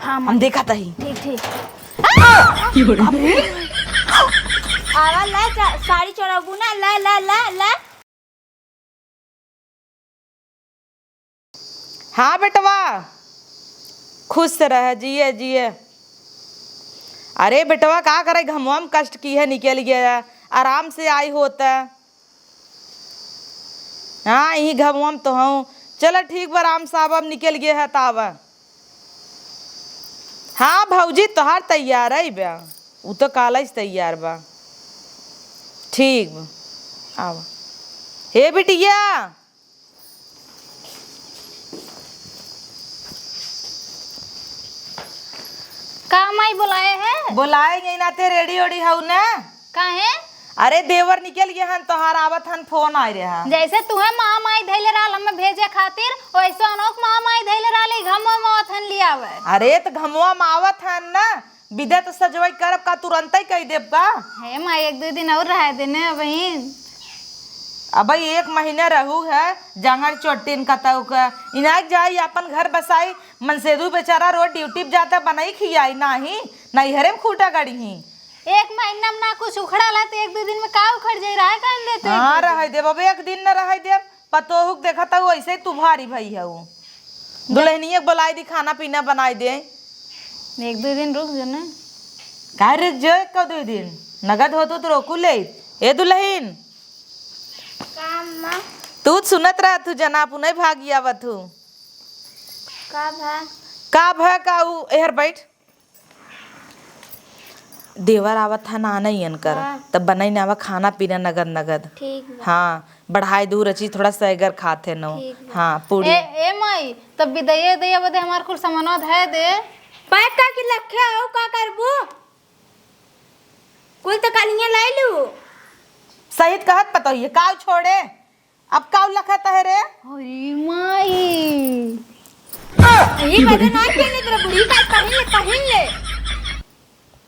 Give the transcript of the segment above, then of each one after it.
हाँ हम देखा था ही। ठीक ठीक। आवा ला साड़ी चढ़ाबू ना, ला ला ला ला। हाँ बेटवा, खुश रह, जिए जिए। अरे बेटवा का करे, घमवा में कष्ट की है, निकल गया, आराम से आई होता। हाँ यही घमवा में तो हूँ। चलो ठीक बा, राम साहब अब निकल गए है ताब। हाँ भौजी तोहार तैयार है बा, वो तो काला से तैयार बा। ठीक बा, आवा। हे बिटिया, का माई बुलाए हैं? बुलाएंगे ना ते रेडी ओडी हऊ ना। का है? अरे देवर निकल गए हन, तोहार आवत हन, फोन आए रहा। जैसे तुहे माँ माई धैले रहल हमें भेजे खातिर, वैसे अनोक माँ माई धैले रहल घमवा मावथन लियावे। अरे तो घमवा मावत हन ना, विदा तो सजवाई करब का तुरंत ही कह देब का। हे माई एक दो दिन और रह देने बहन। अब भाई 1 महीना रहू है, जंगल चोटिन कतऊ का इनाक जाई अपन घर बसाई। मनसेदू बेचारा रोज ड्यूटी पे जाता, बनाई खियाई नाही नहीं हरे में खूटा गड़ी ही। 1 महीना में ना कुछ उखड़ा ला तो 1 दो दिन में का उखड़ जाई, रहा कर देते। हाँ रह दे अब, 1 दिन न रह दे। पतोहुक देखा था वैसे ही तू भारी भई है। वो दुल्हनिया बुलाई दी, खाना पीना बनाई दे। 1 दो दिन रुक जो ना। का रुक जो 1 2 दिन, नगद हो तो रोकू ले। ए दुल्हन, तू सुनत रहा, तू जना पुनः भागी आवत हूँ। का ऊ एहर बैठ। देवर आवत था ना नहीं अनकर, तब बनाई नावा खाना पीना नगद नगद। ठीक बा। हाँ बढ़ाई दूर रची, थोड़ा सैगर खाते नो। हाँ पूरी ए माई तब भी दये दये बदे हमार कुल सामानवा धै दे। पैक का की लखे हो का करबू? कुल तो कालिया लाई लू। सहित कहत पतो ये काव छोड़े, अब काव लखत है रे। अरे माई यही बदे ना पहने तेरा बुढ़ी का पहन ले।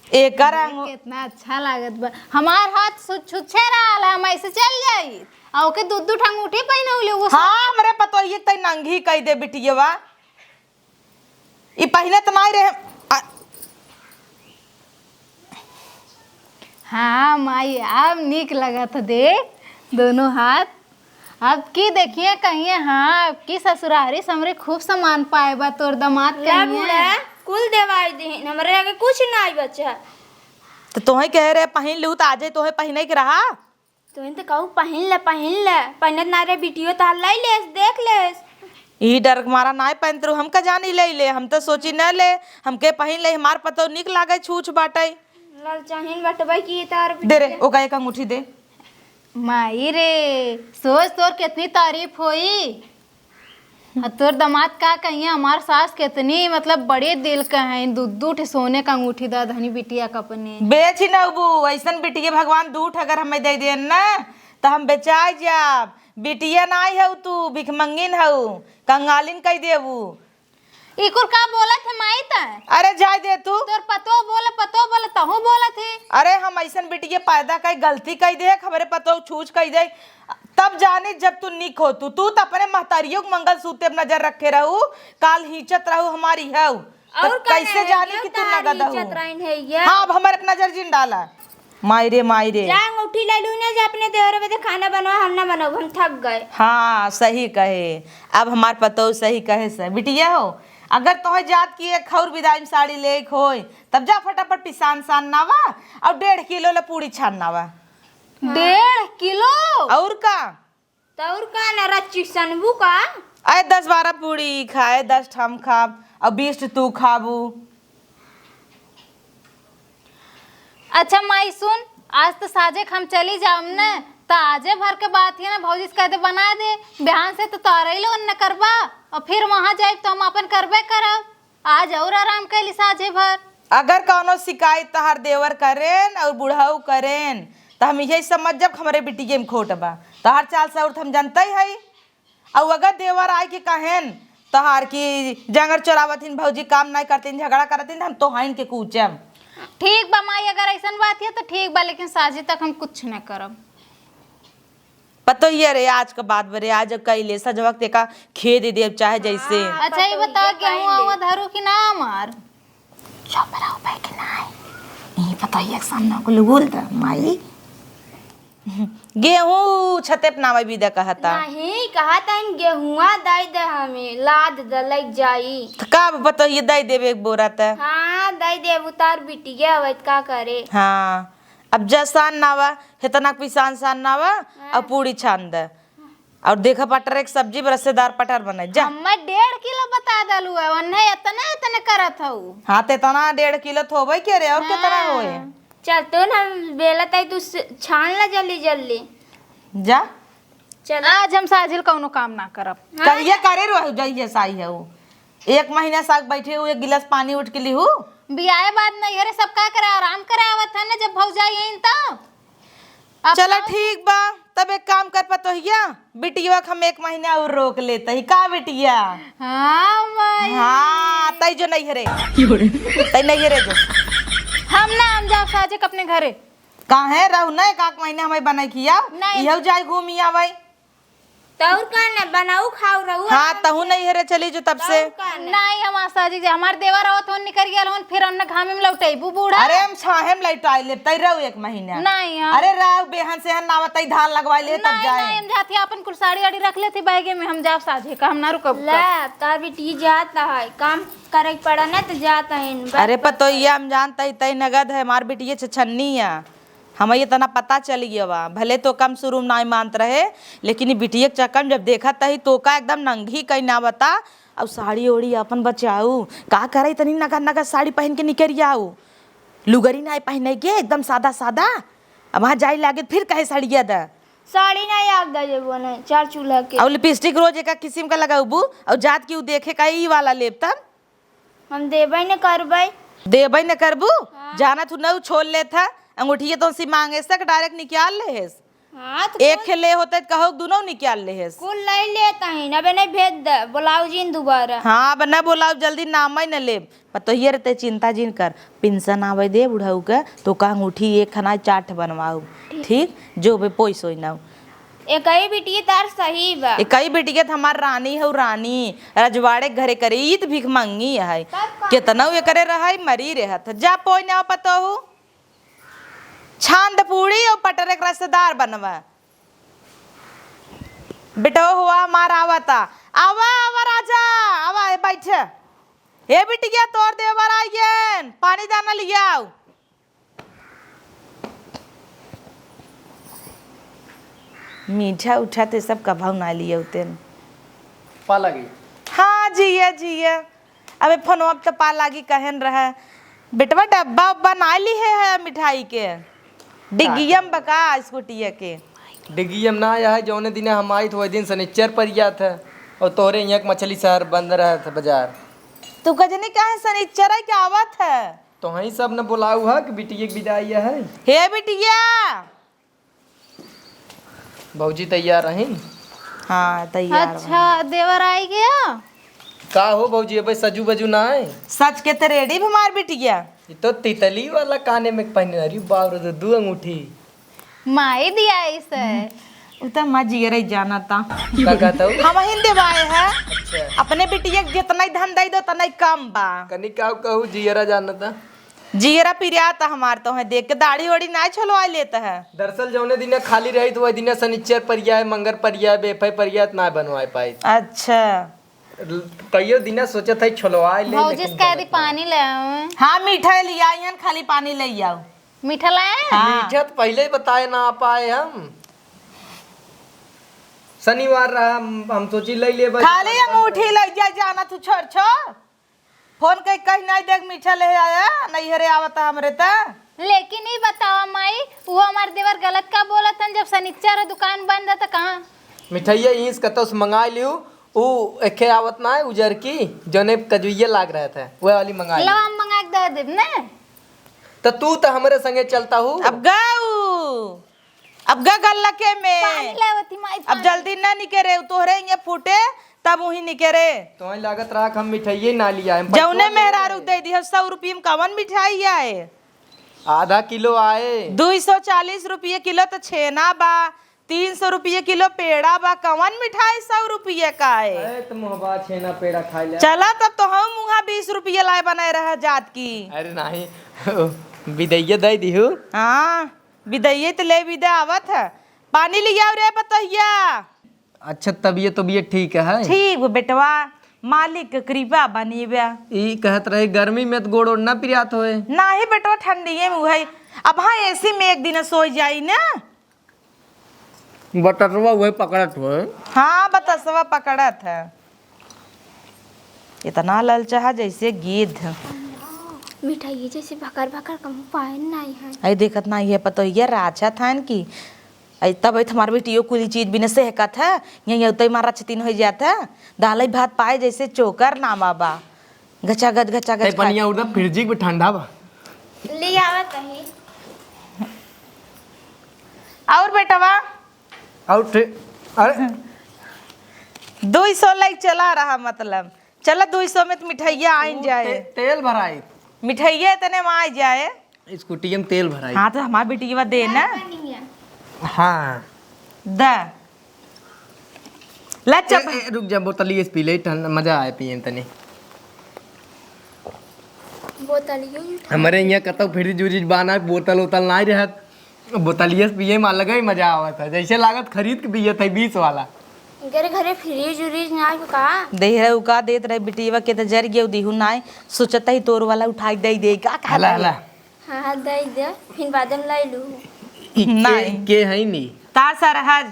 एक रंग कितना अच्छा लागत बा। हमार हाथ छुच्छे रहल, हम ऐसे चल जाई आ ओके दूध अंगूठी पहनौले वो। हाँ हमरे पतो ये तई नंगी कह दे बिटियवा, ई पहले त नहीं रहे। हाँ माई अब निक लगत देख दोनों हाथ। अब की देखिए कहिए, हाँ की ससुरारी समरे खूब सामान पाए बा तोर दामाद कहिए। कुल देवाई दी हमरे आगे कुछ नहीं बचा। तो तोहे कह रहे पहन लू तो आजे तोहे पहने के रहा। तो इन तो कहू पहन ले पहनत ना रे बिटियो तो लाई लेस देख लेस। ई डर मारा ना पहन तरू, हम का जानी ले हम तो सोची न ले, हमके पहन ले, हमार पतो निक लागे छूछ बाटे। लाल चाहिन बटबई की तार दे रे ओका एक अंगूठी दे। माई रे सोच तोर कितनी तारीफ होई। तोर दामाद का कहिए, हमार सास कितनी मतलब बड़े दिल का है, दूध सोने का अंगूठी दा धनी बिटिया का अपने बेच ही न बू, ऐसन बिटिया भगवान दूठ अगर हमें दे दे ना तो हम बेचाई जाब। बिटिया नाई हऊ, तू भिखमंगिन हऊ, कंगालिन कह देबू। इकुर का बोला थे माई ता? अरे जाय दे तू। तोर पतो बोले तहु बोला थे। अरे हम ऐसन बिटिया पैदा कई गलती कई दे, खबरे पतो छूछ कई दे, तब जाने जब तू निक हो। तू तो अपने महतारियों मंगल सूत्र पर नजर रखे रहू, काल हिचत रहू हमारी है तो कैसे जाने कि तू नगद हो। हाँ अब हमारे नजर जिन डाला। मायरे जांग उठी ले लू ना, जा अपने देवर में खाना बनवा, हम ना बनाओ, हम थक गए। हाँ सही कहे, अब हमार पतो सही कहे से बिटिया हो। अगर तोहे जात की एक खौर विदाई में साड़ी ले होय तब जा फटाफट पिसान सान नावा और 1.5 किलो ले पूरी छान नावा। 1.5 किलो और का तौर का ना रच्ची सनबू का। आए 10-12 पूरी खाए, 10 हम खाब और 20 तू खाबू। अच्छा माई सुन, आज तो साजे हम चली जाम न, तो आजे भर के बात है ना, भौजी से कहते बना दे, बिहान से तो तारे लो न करबा और फिर वहां जाए तो हम अपन करबे करब। आज और आराम कैली साजे भर। अगर कौनो शिकायत तहार देवर करेन और बुढ़ाऊ करेन तो हम यही समझ जब हमारे बिटिया में खोट बा। तहार चाल से हम जानते ही है। और अगर देवर आए के कहेन तहार की जंगर चोरावतीन, भौजी काम नहीं करतीन, झगड़ा करतीन, हम तो हाइन के कूचम। ठीक बा माई, अगर ऐसा बात है तो ठीक बा, लेकिन साजे तक हम कुछ न करब। पतो ही रे आज का बात बरे, आज कैले सज वक्त का खेद दे चाहे जैसे। अच्छा ये बता गेहूं आवा धरू कि ना हमार? चौपराव पे के नाय नहीं पता ये सामने को लगोल द माई गेहूं छते अपनावे विदा कहता नहीं कहा था इन गेहुआ दाई दे हमें लाद दलक जाई तो का पता ये दई देवे एक बोरा त हाँ दाई दे उतार बिटिया अवैत का करे। हाँ अब जसान नावा इतना पिसान सान नावा और पूरी छान दे और देखा पटर एक सब्जी रसेदार पटर बने जा हम्मा 1.5 किलो बता दलू है वन्ने इतना इतना करत हूँ। हाँ ते तना 1.5 किलो थोबई के रे और कितना होए चल तो ना बेला ताई तू छान ला जल्दी जल्दी जा चल। आज हम साजिल कौनो काम ना करब। कहिए करे रहो जाइए साई है वो 1 महीना साग बैठे हुए 1 गिलास पानी उठ के लिहू बियाहे बाद नहीं हरे सब का करे आराम करे आवत है ना जब भौजा यहीं तो चलो ठीक बा तब एक काम कर पतोहिया बिटिया हम 1 महीना और रोक लेते ही का बिटिया हाँ माई हाँ तई जो नहीं हरे तई नहीं हरे जो हम जाओ साजिक अपने घरे कहाँ है रहू ना 1 महीना हमें बनाई किया नहीं। यह जाए घूमी आवाई तौर का ना बनाऊ खाऊ रहू हाँ तहू नहीं हरे चली जो तब से नहीं हम साजिक हमार देवर आवत होन निकल गेल होन फिर हमने घामे में लौटेबू बूढ़ा अरे हम छाहेम लाइट आई ले तई रहू 1 महीना नहीं हम अरे रहू बेहन से हन नावा तई धान लगवाई ले तब नहीं जाए हम जाती अपन कुल साड़ी वाड़ी रख लेती बैगे में हम जाओ साजिक हम ना रुकब ले तार बिटी जाता है काम करे पड़ा ना तो जाता है अरे पतोहिया हम जानता ही तई नगद है मार बिटिया छछन्नी है हमें ये तना पता चल गया बा भले तो कम शुरू में नहीं मानत रहे लेकिन ये बिटिया के चक्कर में जब देखा तही तो का एकदम नंगी कहीं ना बता अब साड़ी ओड़ी अपन बचाऊ का करे तनी नगा नगा साड़ी पहन के निकल आऊ लुगरी नहीं पहने के एकदम सादा सादा अब वहाँ जाए लागे फिर कहे साड़िया दा साड़ी नहीं आग दे वो नहीं 4 चूल्हा के और लिपस्टिक रोज एक किस्म का लगाऊ और जात की देखे का ई वाला लेप तब हम देबे न करबे देबई न करबू जाना तू न छोड़ ले था अंगूठिया तो सी मांगे सक डायरेक्ट निकाल ले हेस हाँ तो एक खेले होते कहो दोनों निकाल ले हेस कुल ले लेता है अबे नहीं भेज दे बुलाओ जी दोबारा। हाँ अब न बोलाओ जल्दी नाम ही न ले पतो ये रहते चिंता जिन कर पेंशन आवे दे बुढ़ाऊ के तो का अंगूठी 1 खना 4 बनवाऊ ठीक जो बे पैसो ना एक ही बिटिया तार सही बा कई बेटी हमार रानी है रानी रजवाड़े घरे करे ईद भीख मंगी है कितना ये करे रहा मरी रहत जा पोई ना पतो हूँ छांद पूड़ी और पटर एक रसदार बनवा बेटो हुआ हमारा आवता आवा आवा राजा आवा बैठ हे बिटिया तोर देवर आइयन पानी दाना लिया आओ मीठा उठा ते सब कभाव ना लिए होते पा लगी हाँ जिया जिया अबे फोन अब तो पा लागी कहन रहा बेटवा डब्बा उब्बा ना ली है मिठाई के डिगियम बका स्कूटिया के डिगियम ना आया है जौने दिन हम आई तो वही दिन शनिचर पर गया था और तोहरे यहाँ के मछली शहर बंद रहा था बाजार तू कजनी कहे सनीचर है क्या आवत है तो वहीं सब ने बुलाऊ है कि बिटिया की विदाई है हे बिटिया भौजी तैयार रही हाँ तैयार अच्छा देवर आई गया का हो भौजी अब सजू बजू ना है सच के ते रेडी भी मार बिटिया ये तो तितली वाला काने में पहने अरे बाप रे 2 अंगूठी माई दिया इसे उता माँ जियरे जाना था का कहता हूँ हम हिंदे बाए है अच्छा अपने बिटिया के जितना ही धन दई दो उतना ही कम बा कनी का कहूँ जियरा जाना था जियरा पिरिया था हमार तो है देख के दाढ़ी ओढ़ी ना छलवा लेता है दरअसल जौने दिन खाली रही तो वही दिन शनिचर पर गया है मंगर पर गया है बेफाई पर गया ना बनवाए पाए अच्छा कईयो दिन सोचा था छलवाए ले भौजी लेकिन कह दी पानी ले आओ हाँ मीठा लिया यहाँ खाली पानी ले आओ मीठा लाए मीठा तो पहले ही बताए ना आ पाए हम शनिवार रहा हम सोची ले ले खाली अंगूठी ले जा जाना तू छोड़ छोड़ फोन कहीं कहीं नहीं देख मीठा ले आया नहीं हरे आवता हमरे ता लेकिन ही बताओ माई वो हमारे देवर गलत का बोला था जब सनिचर दुकान बंद है तो कहाँ मिठाइया ईस कतो से मंगा लियो वो एके आवत ना है उजर की जने कजुइया लाग रहा था वो वाली मंगा लो ली हम मंगा के दे देब ने तो तू तो हमारे संगे चलता हूँ अब गा गल्ला के पानी में लेवती माई अब जल्दी ना निकरे तोहरे ये फूटे तब वही निकरे तो वही लागत रहा कि हम मिठाइये ना लिया है जौने मेहरा रुक दे दी 100 रुपये में कवन मिठाई आए आधा किलो आए 240 रुपये किलो तो छेना बा 300 रुपये किलो पेड़ा बा, कवन मिठाई 100 रुपये का है। अरे तुम हवा छेना पेड़ा खा ले। चला तब तो हम मुहा 20 रुपये लाए बनाए रहा जात की। अरे नहीं विदैया दे दिहू। हाँ विदैये तो ले विदा आवत है। पानी लिया रे बतैया। अच्छा तबीयत ठीक है। ठीक बेटवा, मालिक के कृपा बनी बा। ई कहत रहे गर्मी में तो गोड़ ओढ़ना पिरात होए। नाही बेटवा ठंडिये में है। अब हाँ एसी में एक दिन सो जाई ना। बटरवा वही पकड़त हुए। हाँ बतसवा पकड़त है। इतना ललचा जैसे गिद्ध। मिठाई जैसे भकर भकर कम पाए नहीं है। आई देखत ना ये पतो ये राजा थान की। आई तब हमार बेटियों कुली चीज बिना सहकत है। यही उतई मारा छतीन हो जाता है। दाल भात पाए जैसे चोकर नामा बा। गचा गच पनिया उड़दा फ्रिज में ठंडा बा। ले आवत है। और बेटवा अरे 200 लाइक चला रहा मतलब। चला 200 में तो मिठाइया आइन जाए। तेल भराई। मिठाइया इतने में आ जाए। स्कूटी में तेल भराई। हाँ तो हमार बेटी दे ना। हाँ द ला चप रुक जा, बोतल ये पी ले, ठंडा मजा आए पिए तनी। हमारे यहाँ कतौ फ्रिज उरिज बाना बोतल उतल नहीं रहत। बोतलिए पिए में अलग ही मजा आवत है। जैसे लागत खरीद के पिए थे 20 वाला। घरे घरे फ्रिज उरिज ना का दे रहे उका देत रहे बिटिया के तो जर गए दिहु नाय सोचता ही तोर वाला उठाई दे का हला हला हाँ दे दे फिर बाद में लाई लू। नहीं के है नी तार सरहज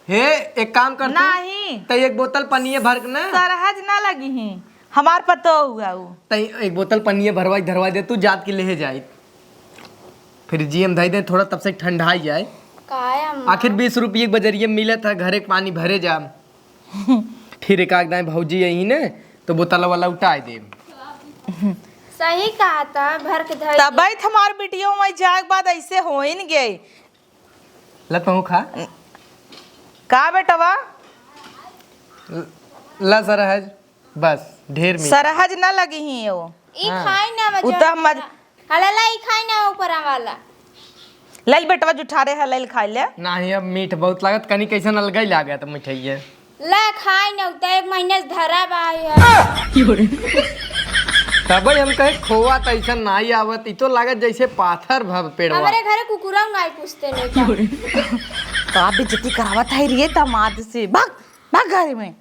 हे एक काम कर नहीं तई एक बोतल पनिये भर के ना सरहज ना लगी ही हमार पतो हुआ वो तई एक बोतल पनिये भरवाई धरवा दे तू जात के ले जाए फिर जीएम धाई दे थोड़ा तब से ठंडाई जाए। आखिर 20 रुपये बजरिए मिले था घरे पानी भरे जा। फिर एक आग भौजी यही ने तो बोतल वाला उठाए दे। सही कहा था भर के धर तब हमार बेटियों में जाए बाद ऐसे हो ही नहीं गए। लतहू खा का बेटवा ला सरहज बस ढेर में सरहज ना लगी ही वो ई खाई ना मजा उता मज हला ला ई खाई ना ऊपर वाला लल बेटवा जुठारे है लल खा ले नहीं अब मीठ बहुत लागत कनी कैसे अलग ही लागत मिठाइए ला खाई ना उता 1 महीने से धरा बाई है। तब हम कहे खोआ तो ऐसा नहीं आवत ई तो लागत जैसे पाथर भव पेड़वा। हमारे घरे कुकुरा नहीं पूछते नहीं का बेइज्जती करावत है रे दामाद से भाग भाग घर में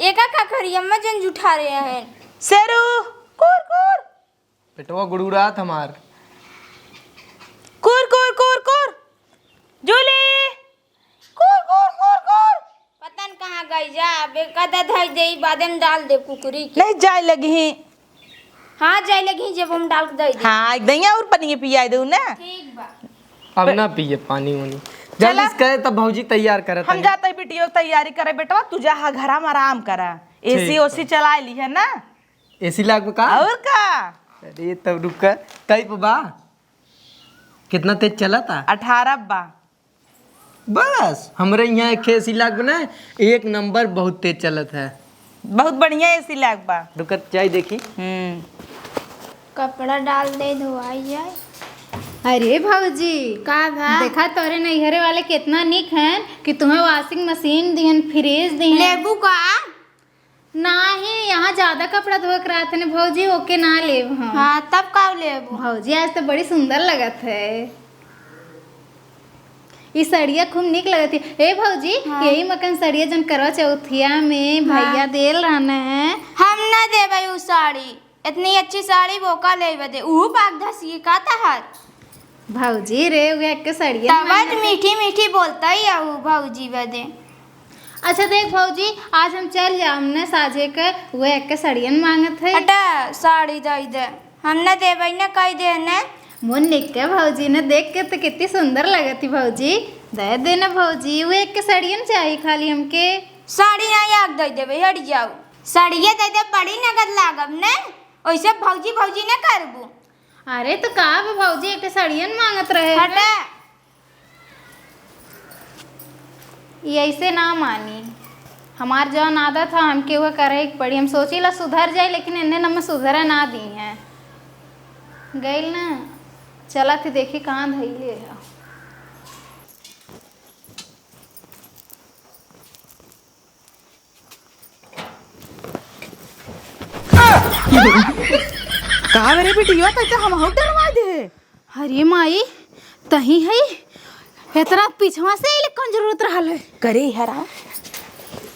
एका का करी अम्मा जन जुठा रहे हैं शेरू कुर कुर पेटवा गुड़गुड़ात हमार कुर कुर कुर कुर जूली कुर कुर कुर कुर पता न कहाँ गई जा बेकदा धई दे बाद में डाल दे कुकुरी के नहीं जाए लगी ही हाँ जाए लगी जब हम डाल के दे दे हाँ दैया और पनिए पिया दे ना ठीक बा अब ना पिए पानी वानी जल्दी से करे तब भौजी तैयार करत हम जाते ही बिटियो तैयारी करे बेटा तू जा घरा में आराम करा एसी ओसी चला ली है ना एसी लाग का और का अरे तब रुक कई बा कितना तेज चला था 18 बा बस हमरे यहाँ एक एसी लाग ना 1 नंबर बहुत तेज चलत है बहुत बढ़िया एसी लाग बा रुकत जाई देखी कपड़ा डाल दे धोआई जाए। अरे भौजी का भा देखा तोरे नैहरे वाले कितना निक हैं कि तुम्हें वॉशिंग मशीन दिहन फ्रिज दिहन लेबू का नाही यहाँ ज्यादा कपड़ा धोए के रहते ने भौजी ओके ना लेब हम। हाँ तब का लेबू भौजी आज तो बड़ी सुंदर लगत है ये सड़िया खूब निक लगती है। ए भौजी यही मकन सड़िया जन करवा चौथिया में भैया देल रहना है हम ना देबे उ साड़ी इतनी अच्छी साड़ी बोका लेबे दे ऊ पाक धसी का तहर भौजी रे वे एक सड़िया तबत मीठी मीठी बोलता ही आहू भौजी बदे। अच्छा देख भौजी आज हम चल जाम ने साझे के वो एक सड़ियन मांगत है हटा साड़ी दई दे हम ना देबे ना कह दे ने मुन निक के भौजी ने देख के तो कितनी सुंदर लगती भौजी दे देना भौजी वो एक सड़ियन चाहिए खाली हमके साड़ी ना याद दई देबे हट जाओ साड़िए दे दे बड़ी नगद लागब ने ओइसे भौजी भौजी ने करबू। अरे तो का भौजी एक सड़ियन मांगत रहे हटा ये ऐसे ना मानी हमार जौन आदत है हमके वो करे पड़ी हम सोची ला सुधर जाए लेकिन इन्हें न में सुधरा ना दी हैं गई ना चला थी देखी कहाँ धैले है का मेरे बिटिया तैते हम हो डरवा दे। अरे माई तही है इतना पीछवा से ले कौन जरूरत रहल है। करे हरा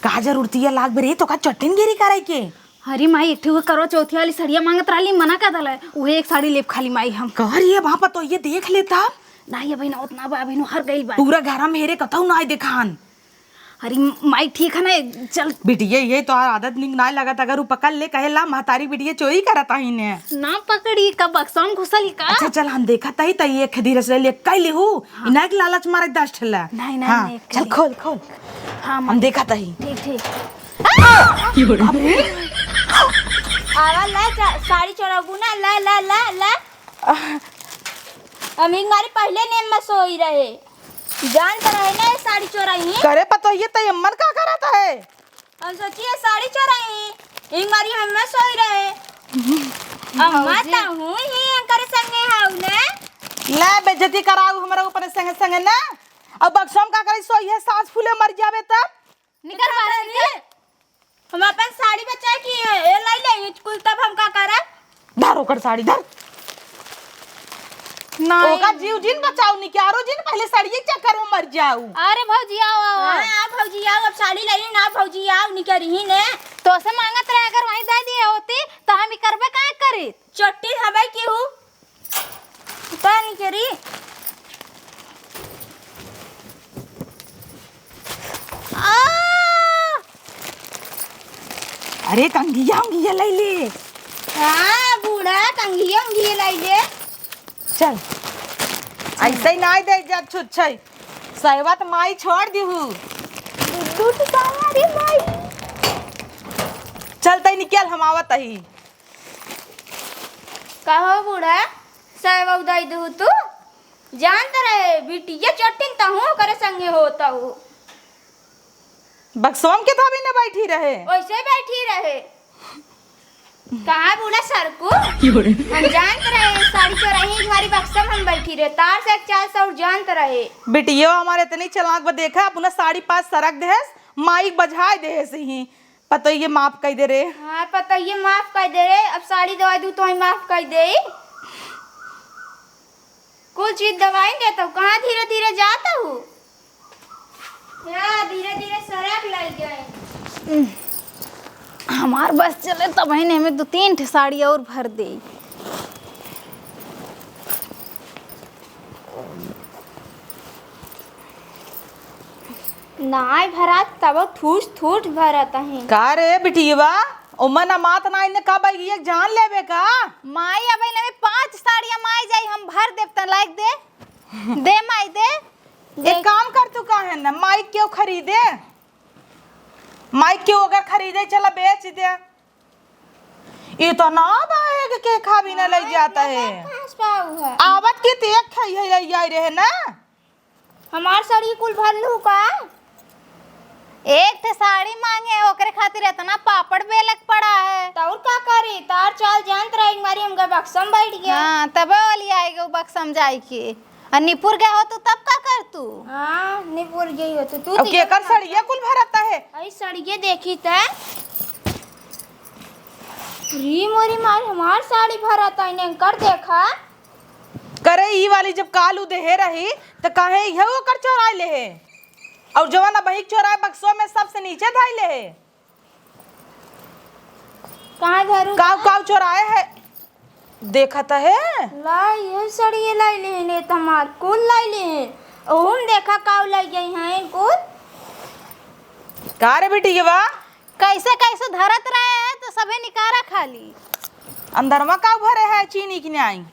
का जरूरत है लाग बरे तो का चट्टिन गिरी करे के। अरे माई एक ठो करो चौथी वाली साड़िया मांगत रहली मना कर दल उहे एक साड़ी लेप खाली माई हम कहर ये वहां तो ये देख लेता नहीं अभी ना उतना बा अभी हर गई बा पूरा घर में हेरे कतौ ना देखान। अरे माई ठीक है ना चल बिटिया ये तो आदत निक ना लगत अगर उ पकड़ ले कहेला महतारी बिटिया चोरी करता ही ने ना पकड़ी का बक्सा में घुसल का। अच्छा चल हम देखा तही तई एक धीरे से ले कई लेहू इना के लालच मारे 10 ठेला। नहीं नहीं हाँ, नहीं, चल खोल खोल हाँ हम देखा तही। ठीक ठीक आवा ला साड़ी चढ़ाबू ना ला ला ला ला अमी हमारे पहले नेम में सोई रहे जान कर रहे ना साड़ी चोराई करे पतो ये तय मन का करता है। हम सोचिए साड़ी चोराई हमारी हम में सोई रहे अम्मा ता हूं ही अंकर संगे हाउ ने ले बेइज्जती कराऊ हमरा ऊपर संगे संगे ना अब बक्सम का करे सो ये सांस फूले मर जावे तब निकल बाहर निकल। हम अपन साड़ी बचा की ए लाई ले कुल तब हम का करे धर ओकर साड़ी धर ओका जीव जिन बचाऊ नि क्यारो जिन पहले साड़िए चक्कर में मर जाऊ। अरे भौजी आओ आओ आओ। हां भौजी आओ अब साड़ी लाई ना भौजी आओ निकरी ही ने तो से मांगत रहे अगर वहीं दे दिए होती तो हम ही करबे काहे करी। चट्टी हवाई की हूं पता नहीं करी अरे कंगिया ले ले। हां बूढ़ा कंघिया कंघिया लाई ले चल ऐसे ही नाई दे जा छुट छै सहवत माई छोड़ दीहू दूध सारी माई चल तई निकल हम आवत ही। कहो बूढ़ा साहब उदाई दू तू जानत रहे बिटिया चट्टिन ता हूं करे संगे होता हूं बक्सोम के धाबी ने बैठी रहे वैसे बैठी रहे कहाँ बूढ़ा सर को हम जानत रहे साड़ी चोराई हमारी बक्सम हम बैठी रहे तार से 400 और जानत रहे बिटियो हमारे इतनी चलाक बा देखा अपना साड़ी पास सरक देस माइक बजाए देस ही पतो ये माफ कर दे रे। हाँ पता ये माफ कर दे रे अब साड़ी दवाई दू तो ही माफ कर दे कुछ चीज दवाई देता हूँ कहाँ धीरे धीरे जाता हूँ धीरे धीरे सरक लग गए हमार बस चले तब ही हमें 2-3 साड़ी और भर दे। नाई भरा तब ठूस ठूस भरता है का रे बिटिया ओमन मात नाई ने का बाई एक जान लेबे का माई अबे ले 5 साड़ियां माई जाई हम भर देब त लाइक दे दे माई दे। एक काम कर तू का है ना माइक क्यों खरीदे माइक क्यों अगर खरीदे चला बेच दे ये तो ना बाएग के खा भी ना ले जाता है आवत के तेक खाई है आई रहे ना हमार साड़ी कुल भर लू का एक थे साड़ी मांगे ओकरे खातिर इतना पापड़ बेलक पड़ा है तौर का करे तार चाल जानत रही मारी हम गए बक्सम बैठ गया हां तबे वाली आएगा वो बक्सम जाई के और निपुर गए हो तो तब का कर तू। हां निपुर गई हो तो तू अब के कर सड़िया कुल भरता है आई सड़िए देखी त री मोरी मार हमार साड़ी भरता इने कर देखा करे ई वाली जब कालू देहे रही तो काहे ये वो कर चोराई ले है और जवाना बहिक चोराए बक्सों में सबसे नीचे धाई ले है कहां धरू काव काव चोराए है देखता है ला ये सड़िए लाई ले ने तमार कुल लाई ले ओन देखा काव लाई गई हैं कुल का रे बेटी ये वा कैसे कैसे धरत रहे हैं तो सबे निकारा खाली अंदरवा काव भरे है चीनी की आई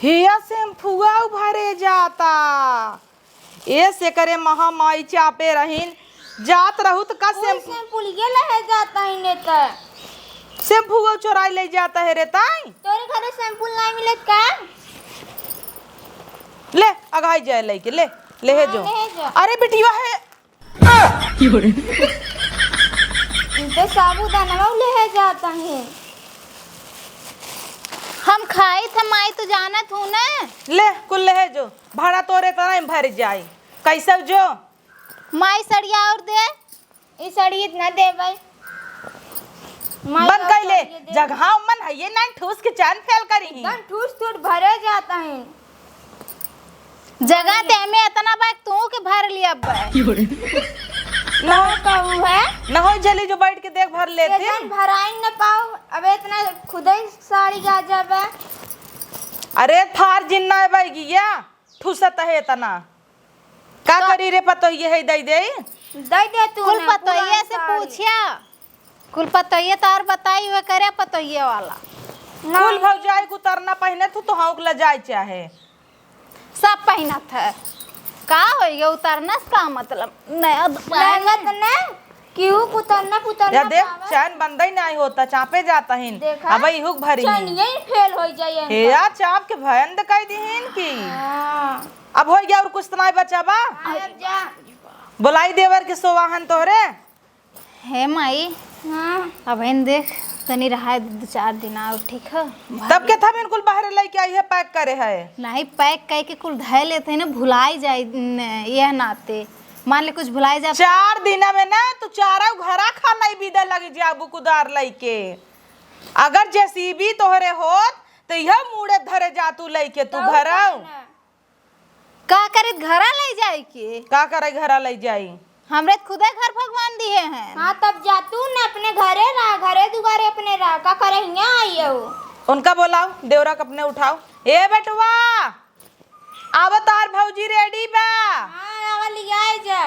हिया शैम्पुआ भरे जाता ऐसे करे महामाई चापे रहीन जात रहू तो का शैम्पू पुल ये लहे जाता इने त शैम्पू चोराई ले जाता है रे ताई तोरे घरे शैम्पू नहीं मिलत का ले अगाई जाए लेके ले ले हाँ, जो ले जो। अरे बिटिया है इनते साबुदाना ले जाता है हम खाई थे माई तो जानत हूं ना ले कुल ले जो भाड़ा तोरे तरह भर जाए कैसे जो माई सड़िया और दे ई साड़ी इतना दे भाई बन कैले जगह मन है ये ना ठूस के चैन फेल करी एकदम ठूस ठूस भरे जाता है। जगह ते में इतना बैग तू के भर लिया बैग ना कहूँ है न हो जल्दी जो बैठ के देख भर लेते ये भराई न पाओ। अब इतना खुद ही साड़ी गा जाबे। अरे थार जिन्ना है भाई गिया ठूसत है इतना का करी रे पतो ये है दे दे तू कुल पतोइया से पूछिया कुल पतोइया तार बताई हुए करे पतोइया वाला कुल भौजाई को उतरना पहने तो हाँ ल जाए चाहे सब पहना था का हो गया उतरना का मतलब नया लहंगा तो ना क्यों पुतरना पुतरना या देख चैन बंदा ही नहीं होता चापे जाता हिन अब हुक भरी चनिए फेल हो जाए हे या चाप के भयन दिखाई दी हिन की अब हो गया और कुछ तो नहीं बचा बा अब जा बुलाई देवर के सोवाहन तोहरे हे माई हां अब इन देख तनी रहा 2-4 दिन और ठीक है तब के था बिल्कुल बाहर लेके आई है पैक करे है नहीं पैक कह के कुल धै लेते ना भुलाई जाए यह नाते मान ले कुछ भुलाई जाए 4 दिन में ना तू चारा घरा खाना ही बीदा लगी जाबू कुदार लइके अगर जेसीबी तोहरे होत तो यह मुड़े धरे जा तू लइके तू घरा का करे घरा ले जाए के का करे घरा ले जाई हमरे खुदे घर भगवान दिए हैं हां तब जा तू ना अपने घरे रहा घरे दुआरे अपने रहा का करे यहां आई हो उनका बोलाओ देवरा के अपने उठाओ ए बेटवा अब तार भौजी रेडी बा हां आवा ले आए जा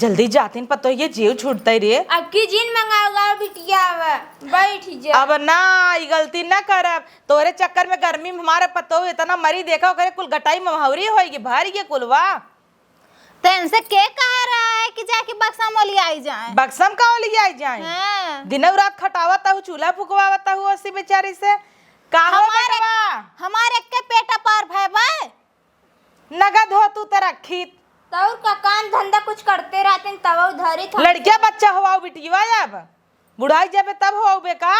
जल्दी जातीन पतो ये जीव छूटता रे अब की जिन मंगाओगा बिटिया बैठ जा अब ना ई गलती ना करब तोरे चक्कर में गर्मी में हमारे पतो इतना मरी देखा करे कुल गटाई ममहौरी होएगी भारी के कुलवा तेन से के कह रहा है कि जाके बक्सा मोली आई जाए बक्सम का ओली आई जाए हाँ। दिनों रात खटावता हूँ चूल्हा फुकवावता हूँ उसी बेचारी से का हो बेटवा हमारे के पेटा पार भैबा नगद हो तू तेरा खीत तौर का काम धंधा कुछ करते रहते तब उधारी था लड़किया बच्चा हुआ बिटिया अब बुढ़ाई जाबे तब हो बेका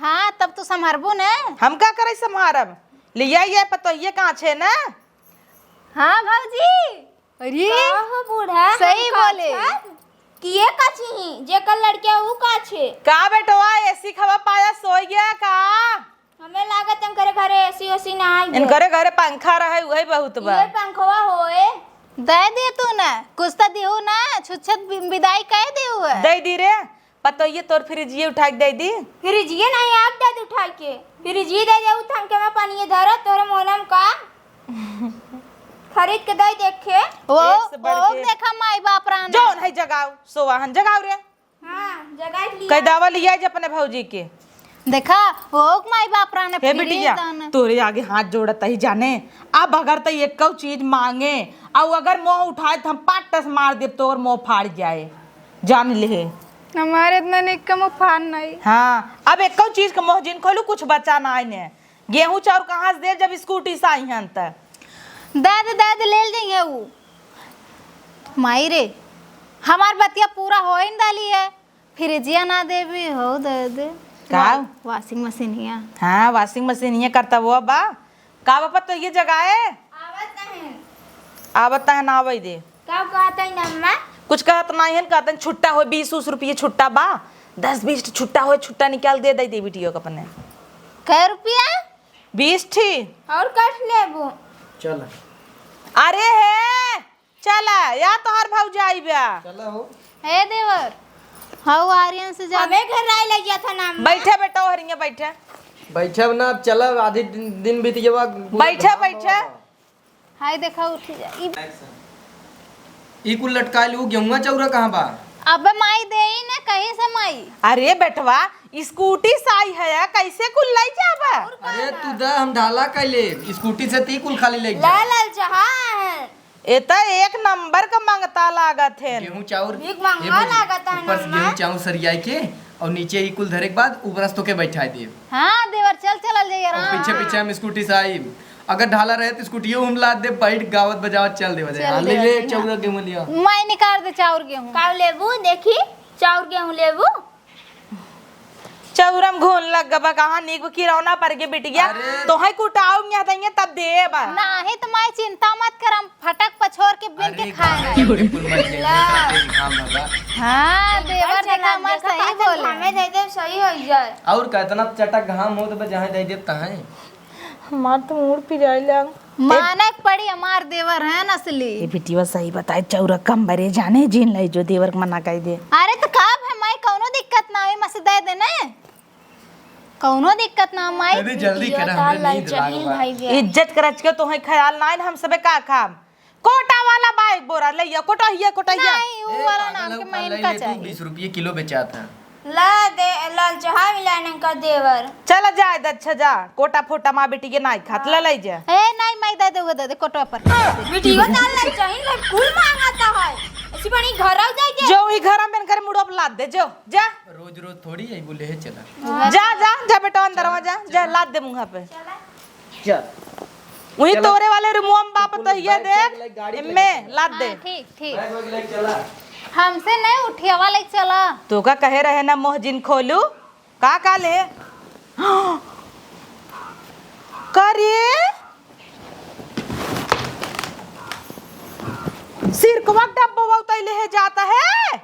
हाँ तब तो संभरबू ने हम का करे संभारब लिया ये पतो ये कहाँ छे ना हाँ भौजी अरे हो बूढ़ा सही बोले किए काछी जेकर लड़किया ऊ काछे का बेटवा ऐसी खवा पाया सोई गया का हमें लागत हम करे घरे ऐसी ओसी ना आई इन घरे घरे पंखा रहे वही बहुत बा ये पंखवा होए दे दे तू ना कुछ तो दियो ना छुच्छत विदाई कह दियो दे दी रे पतो ये तोर फ्रिज ये उठा के दे दी फिर जिए नहीं आप दे उठा के फिर जी दे जाऊ थम के मैं पानी धरा तोरे मोनम का खरीद के दे देखे वो एक से बढ़ के। देखा माई बाप रान जौन है जगाओ सोवाहन जगाओ रे हां जगह लिया कई दावा लिया जे अपने भौजी के देखा वो माई बाप रान हे बिटिया तोरे आगे हाथ जोड़त ही जाने अब अगर तो एक कौ चीज मांगे और अगर मुंह उठाए तो हम पाटस मार दे तो मुंह फाड़ जाए जान ले हमारे इतना निकम फान नहीं हाँ अब एक कौ चीज का मुंह जिन खोलू कुछ बचा ना आने गेहूं चाउर कहाँ से दे जब स्कूटी से आई हन तक दाद ले देंगे वो माई रे हमार बतिया पूरा हो ही डाली है फिर जिया ना दे भी हो दे दे का वॉशिंग मशीन हिया हाँ वॉशिंग मशीन ये करता वो बा का बापा तो ये जगह है आवत नहीं आवता है ना आवे दे का कहता है नम्मा कुछ कहत नहीं है कहते छुट्टा हो 20 रुपये छुट्टा बा 10-20 छुट्टा हो छुट्टा निकाल दे दे बेटियों का अपने कै रुपया 20 थी और कट लेबो चल अरे है चला या तोहर भौजाई बा चला हो हे देवर हाउ आर्यन से जा हमें घर राय ले गया था नाम बैठे बेटा हरिया बैठे बैठे ना अब चला आधे दिन बीत गया बैठे बैठे हाय देखा उठी जा ई कुल लटका लू गेहुआ चौरा कहाँ बा अबे माई दे ही ना कहीं से माई अरे बेटवा स्कूटी साई है कैसे कुल लाई जाबा अरे तू दा हम ढाला कैले स्कूटी से ती कुल खाली ले जा लाल जहां ये तो एक नंबर का मंगता लागत है गेहूं चाउर भीख मांगवा लागत है ऊपर से नम्मा गेहूं चाउर सरियाई के और नीचे ही कुल धरे के बाद ऊपर से तो के बैठा दे हाँ देवर चल चल जाइए और आराम पीछे पीछे हम स्कूटी से आई अगर ढाला रहे तो स्कूटी हम ला दे बैठ गावत बजावत चल दे बजे चल ले दे ले बजे, चौरा गेहूं लिया माई निकाल दे चाउर गेहूं का लेबू देखी चाउर गेहूं लेबू चौरा एकदम घोन लग गबा कहाँ नीक किरौना पर के बिटिया तो है कुटाऊंगी हतैया तब देब नाही तो माई चिंता मत कर, हम फटक पछोर के बिन के खाए हाँ देवर देखा मैं सही बोले हमें दे दे सही हो जाए। और कितना चटक घाम हो तो जहाँ दे देता है। हमार तो मूड पिराई लग माने के पड़ी, हमार देवर है असली। ये बिटिया सही बताए चौरा कम बरे जाने जिन लाई जो देवर के मना कह दे। अरे तो कब है माई, कौनो दिक्कत ना हुई मसे दे देने, कौनो दिक्कत ना माई। अरे जल्दी कर, हमें नींद लागल बा। इज्जत करच के तो है ख्याल ना हम सबे का खाम कोटा वाला बाइक बोरा ले कोटहिया कोटहिया नहीं वो वाला नाम के महीन का चाहिए। 20 रुपये किलो बेचा था। ला दे लाल चाहा मिलाने का देवर। चल जाए अच्छा जा कोटा फोटा माँ बेटी के नाई खात ले ले जा। ए नहीं मैं दे दे कोटवा पर। वीडियो डालना चाहिए कुल मांगता है ऐसी बड़ी घर आ जाए जो ही घर में कर मुड़ो लाद दे जो जा रोज रोज थोड़ी आई बोले है चला। जा जा जा बेटा अंदर जा जा लाद दे मुंह पे चल वही तोरे वाले रिमोम बाप तो ये देख में लाद दे। ठीक ठीक चला हमसे नहीं उठिया वाले चला। तो का कहे रहे ना मोहजिन खोलू का ले करे सिरकवा डब्बा उतैले है जाता है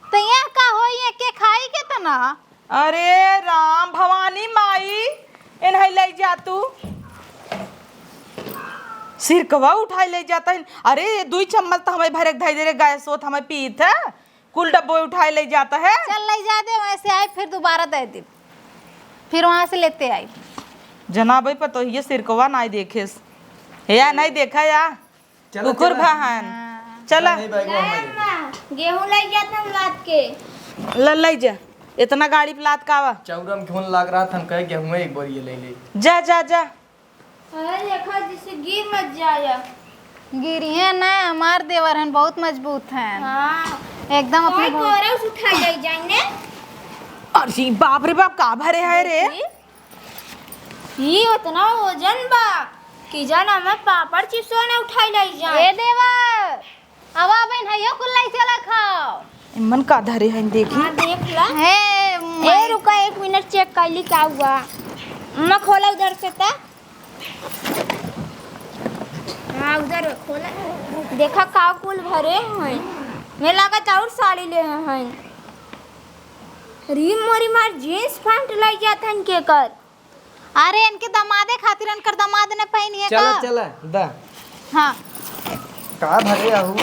तो यहाँ का हो ये के खाई के तना। अरे राम भवानी माई इन्हें ले जा तू सिरकवा उठाई ले जाता है। अरे दुई चम्मच तो हमें भरे धाई दे गैस होत हमें पीत है कुल डब्बो उठाई ले जाता है। चल ले जा दे वैसे आई फिर दोबारा दे दे फिर वहां से लेते आई। जनाब पर तो ये सिरकवा नहीं देखे या नहीं देखा या कुकुर बहन चला गेहूं ले जाता हम लाद के ले जा इतना गाड़ी पे लाद का आवा चौरा में खून लग रहा था, हम कहे गेहूं एक बार ये ले ले। जा जा जा अरे देखा जिससे गिर मत जाया। गिरी है ना, हमार देवर हैं बहुत मजबूत हैं हाँ एकदम अपने कोई कोरा उस उठा ले जाएंगे। अरे बाप रे बाप का भरे है रे ये उतना वजन बा कि जान हमें पापड़ चिप्सो ने उठाई ले जाए। ए देवर अब बहन है यो कुल नहीं चला खाओ मन का धरे है देखी। हाँ देख ला हे ए रुका 1 मिनट चेक कर ली क्या हुआ। मैं खोला उधर से था। हाँ उधर खोला देखा का कुल भरे हैं। मैं लगा और साड़ी ले हैं री मोरी मार जींस पैंट लाई जाता है इनके कर। अरे इनके दमादे खातिर इनकर दमाद ने पहनी है चला का। चला दा हाँ का भरे आहू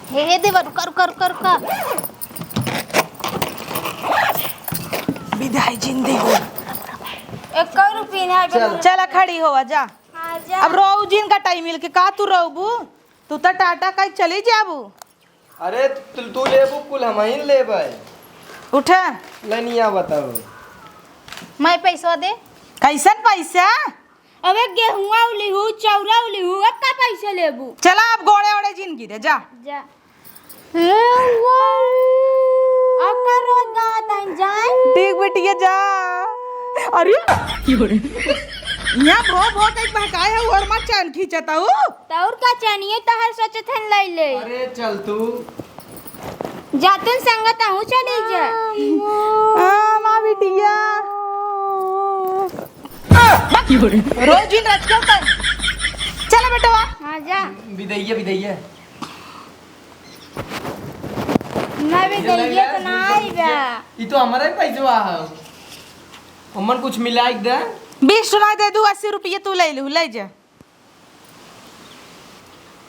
हे देवर कर कर कर कर विदाई जिंदगी 1 रुपये ने चला खड़ी होवा जा। हाँ जा अब रोऊ जिन का टाइम मिल के का तू रोबू तू तो टाटा का चली जाबू। अरे तू लेबू कुल हम ही लेबै उठा लनिया बताओ मैं पैसा दे। कैसन पैसा अबे गेहुआ उलिहू चौरा उलिहू अब का पैसा लेबू। चला अब गोड़े ओड़े जिंदगी रे जा जा अकर रोज गात हैं जाए ठीक बेटिया जा। अरे यहाँ भो कई बहकाए है और मत चैन खींचता हूँ तौर का चाहिए तो हर सोचत हैं ले ले अरे चल तू जातन संगत हूँ चली जा। माँ बिटिया रोज इन रच क्यों कर चला बेटा हाँ जा विदैया विदैया मैं भी दलिए तो ना आई बा। ये तो हमारा ही पैसा है हमन कुछ मिलाई दे 20 सुना दे दू 80 रुपये तू ले लू ले जा।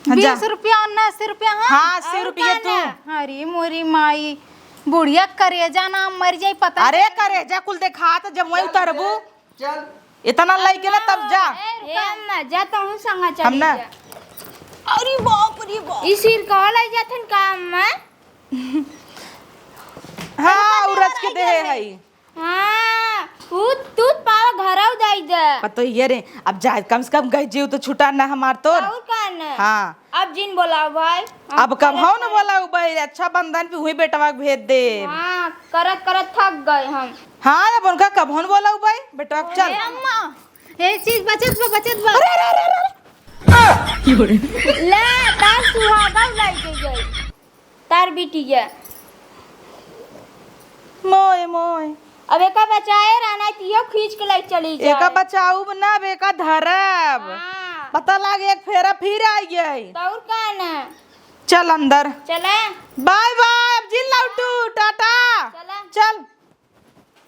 20 रुपया और 80 रुपया। हाँ 80 रुपये तू। अरे मोरी माई बुढ़िया करेजा ना मर जाई पता। अरे करे जा कुल देखा तो जब वही उतरबू चल इतना लई के ना तब जा। ए अम्मा जाता हूँ संगा हम चली ना जा। अरे बाप रे बाप इस सिर का ले जातन काम में। हाँ उरज के दे है हाँ तू पावा घर आउ दाई दे पतो ये रे अब जा कम से कम गई जीव तो छुटा ना हमार तो। और कान हाँ अब जिन बोला भाई अब कब हो ना बोला भाई अच्छा बंधन पे हुई बेटवा के भेज दे। हाँ करत करत थक गए हम। हाँ अब उनका कब हो बोला भाई बेटवा के चल। ए अम्मा ये चीज बचत बा। ले तार सुहागा लाई के गई तार बेटी है मोय मोय अब एका बचाए रहना तियो खींच के ले चली जाए एका बचाऊ ना बेका धरब हाँ। पता लागे एक फेरा फिर आई गई दौड़ का ना चल अंदर चले बाय बाय अब जिल लौटू टाटा चला चल